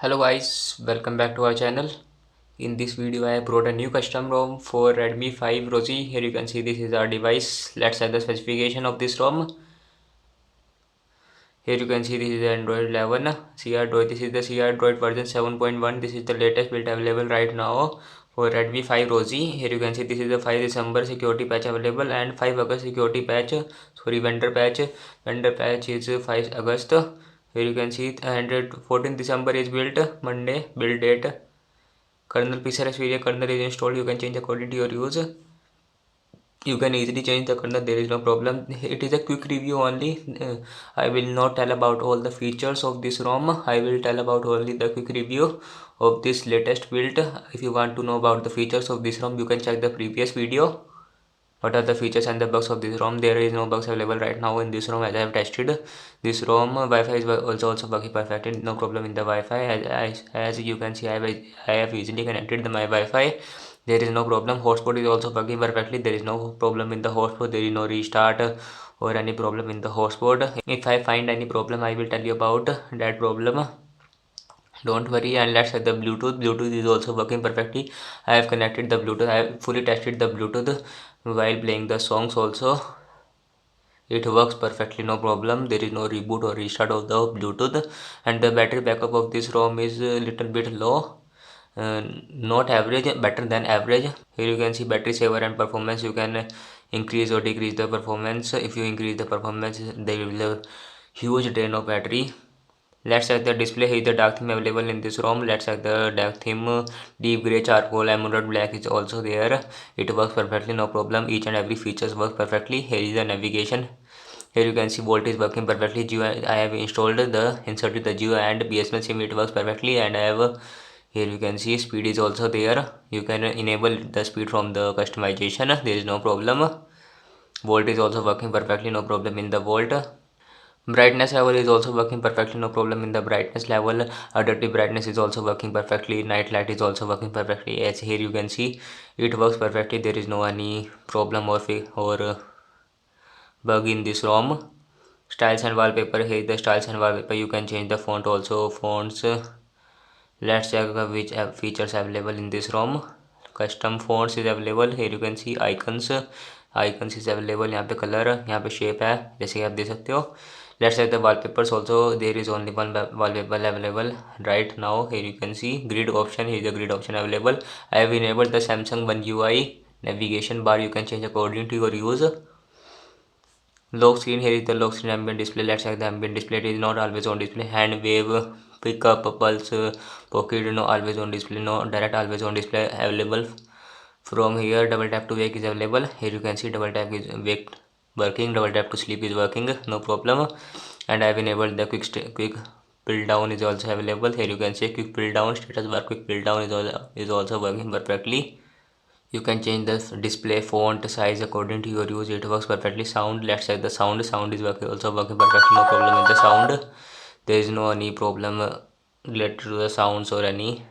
Hello guys, welcome back to our channel. In this video I have brought a new custom ROM for Redmi 5 Rozi. Here you can see this is our device. Let's have the specification of this ROM. Here you can see this is Android 11 CR This is the CR Droid version 7.1. This is the latest build available right now for Redmi 5 Rozi. Here you can see this is the 5 December security patch available and 5 August security patch. Sorry, vendor patch. Vendor patch is 5 August. Here you can see 14 December is built Monday build date. Kernel PCRS variant kernel is installed. You can change according to your use. You can easily change the kernel, there is no problem. It is a quick review only. I will not tell about all the features of this ROM. I will tell about only the quick review of this latest build. If you want to know about the features of this ROM, you can check the previous video. What are the features and the bugs of this ROM? There is no bugs available right now in this ROM as I have tested. This ROM Wi-Fi is also working perfectly, no problem in the Wi-Fi. As you can see, I have easily connected my Wi-Fi. There is no problem. Hotspot is also working perfectly. There is no problem in the hotspot. There is no restart or any problem in the hotspot. If I find any problem, I will tell you about that problem. Don't worry. And let's set the Bluetooth is also working perfectly. I have connected the Bluetooth. I have fully tested the Bluetooth while playing the songs also. It works perfectly, no problem. There is no reboot or restart of the Bluetooth. And the battery backup of this ROM is a little bit low, not average, better than average. Here you can see battery saver and performance. You can increase or decrease the performance. If you increase the performance, there will be a huge drain of battery. Let's check the display. Here is the dark theme available in this ROM. Let's check the dark theme. Deep grey, charcoal, emerald black is also there. It works perfectly, no problem. Each and every features work perfectly. Here is the navigation. Here you can see Volt is working perfectly. I have inserted the Jio and BSNL SIM. It works perfectly. And I have here you can see speed is also there. You can enable the speed from the customization. There is no problem. Volt is also working perfectly, no problem in the Volt. Brightness level is also working perfectly, no problem in the brightness level. Adaptive brightness is also working perfectly. Night light is also working perfectly. As here you can see, it works perfectly. There is no any problem or bug in this ROM. Styles and wallpaper. Here is the styles and wallpaper. You can change the font also. Fonts. Let's check which features available in this ROM. Custom fonts is available. Here you can see icons. Icons is available. यहाँ पे colour, यहाँ पे shape है, जैसे कि आप देख सकते हो. Let's check the wallpapers also. There is only one wallpaper available right now. Here you can see grid option. Here is the grid option available. I have enabled the Samsung One UI navigation bar. You can change according to your use. Lock screen. Here is the lock screen ambient display. Let's check the ambient display. It is not always on display. Hand wave, pickup, pulse, pocket, no always on display. No direct always on display available. From here, double tap to wake is available. Here you can see double tap is wake working. Double tap to sleep is working, no problem. And I have enabled the quick pull down is also available. Here you can see quick pull down status bar. Quick pull down is also working perfectly. You can change the display font size according to your use. It works perfectly. Sound, let's check the sound. Sound is also working perfectly, no problem with the sound. There is no any problem related to the sounds or any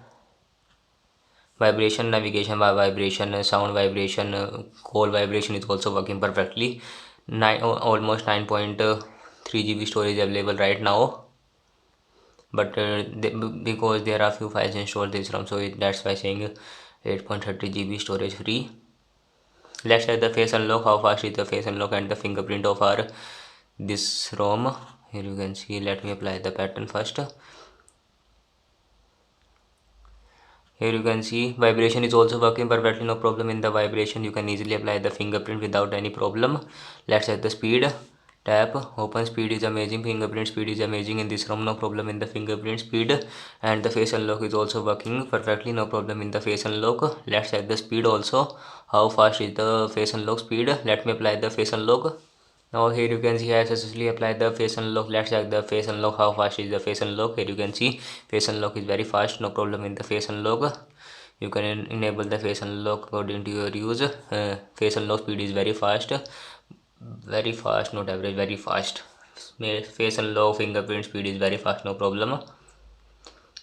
vibration. Navigation by vibration, sound vibration, call vibration is also working perfectly. Almost 9.3 GB storage available right now, but because there are few files installed this ROM, so that's why saying 8.30 GB storage free. Let's check the face unlock. How fast is the face unlock and the fingerprint of our this ROM. Here you can see. Let me apply the pattern first. Here you can see vibration is also working perfectly, no problem in the vibration. You can easily apply the fingerprint without any problem. Let's set the speed. Tap, open, speed is amazing, fingerprint speed is amazing in this ROM, no problem in the fingerprint speed. And the face unlock is also working perfectly, no problem in the face unlock. Let's set the speed also. How fast is the face unlock speed? Let me apply the face unlock. Now here you can see I successfully applied the face unlock. Let's check the face unlock. How fast is the face unlock? Here you can see face unlock is very fast, no problem in the face unlock. You can enable the face unlock according to your use. Face unlock speed is very fast, not average, very fast. Face unlock fingerprint speed is very fast, no problem.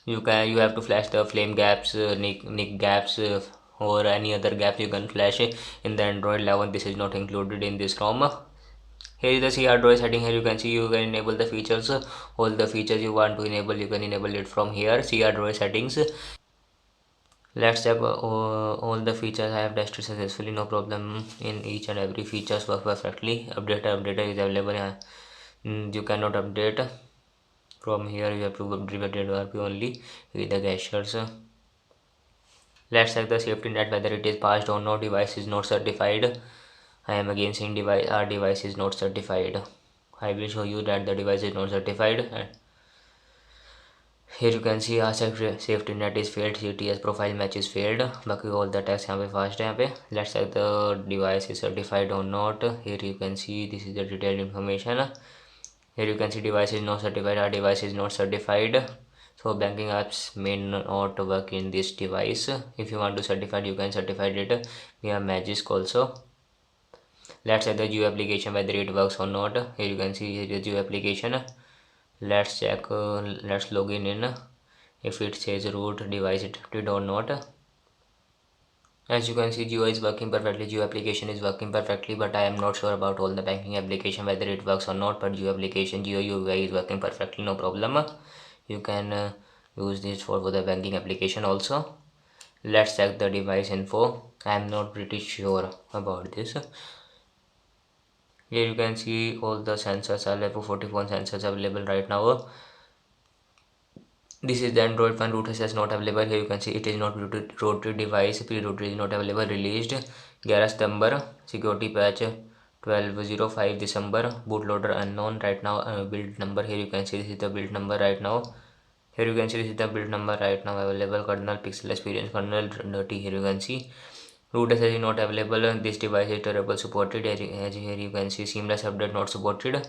You have to flash the flame gaps, nick gaps, or any other gaps you can flash in the Android 11. This is not included in this ROM. Here is the CR Droid setting. Here you can see you can enable the features. All the features you want to enable, you can enable it from here. CR Droid settings. Let's check all the features I have tested successfully. No problem in each and every features work perfectly. Updater is available. You cannot update from here. You have to update RP only with the gestures. Let's check the safety net whether it is passed or no. Device is not certified. I am again saying our device is not certified. I will show you that the device is not certified. And here you can see our safety net is failed, CTS profile match is failed. बाकी all the text यहाँ पे fast है यहाँ पे. Let's check the device is certified or not. Here you can see this is the detailed information. Here you can see device is not certified. Our device is not certified. So banking apps may not work in this device. If you want to certify, you can certify it via Magisk also. Let's check the Geo application whether it works or not. Here you can see here is Geo application. Let's check. Let's log in. If it says root device detected or not. As you can see, Geo is working perfectly. Geo application is working perfectly, but I am not sure about all the banking application whether it works or not. But Geo application, Geo UI is working perfectly, no problem. You can use this for the banking application also. Let's check the device info. I am not pretty sure about this. Here you can see all the sensors are level 44 sensors available right now. This is the Android One root access not available. Here you can see it is not rooted device. Pre-rooted is not available. Released 11 September. Security patch 12.05 December. Bootloader unknown right now. Build number. Here you can see this is the build number right now. Here you can see this is the build number right now available. Kernel pixel experience kernel dirty. Here you can see root access is not available. This device is terrible supported. As here you can see seamless update not supported.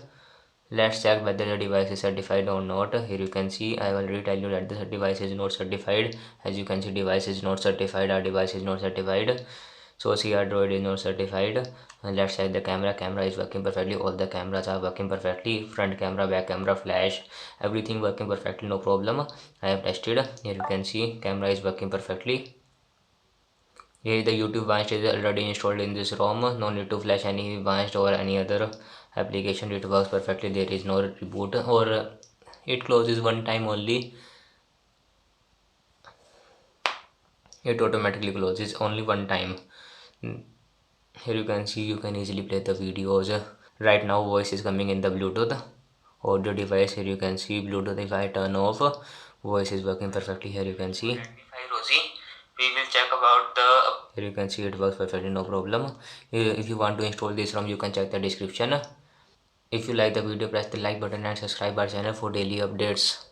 Let's check whether the device is certified or not. Here you can see I already tell you that the device is not certified. As you can see device is not certified. Our device is not certified. So CR Droid is not certified. And let's check the camera. Camera is working perfectly. All the cameras are working perfectly. Front camera, back camera, flash, everything working perfectly, no problem. I have tested. Here you can see camera is working perfectly. Here the YouTube Advanced is already installed in this ROM. No need to flash any Advanced or any other application. It works perfectly. There is no reboot or it closes one time only. It automatically closes only one time. Here you can see you can easily play the videos. Right now voice is coming in the Bluetooth audio device. Here you can see Bluetooth. If I turn off, voice is working perfectly. Here you can see. We will check about the. Here you can see it works perfectly, no problem. If you want to install this ROM, you can check the description. If you like the video, press the like button and subscribe our channel for daily updates.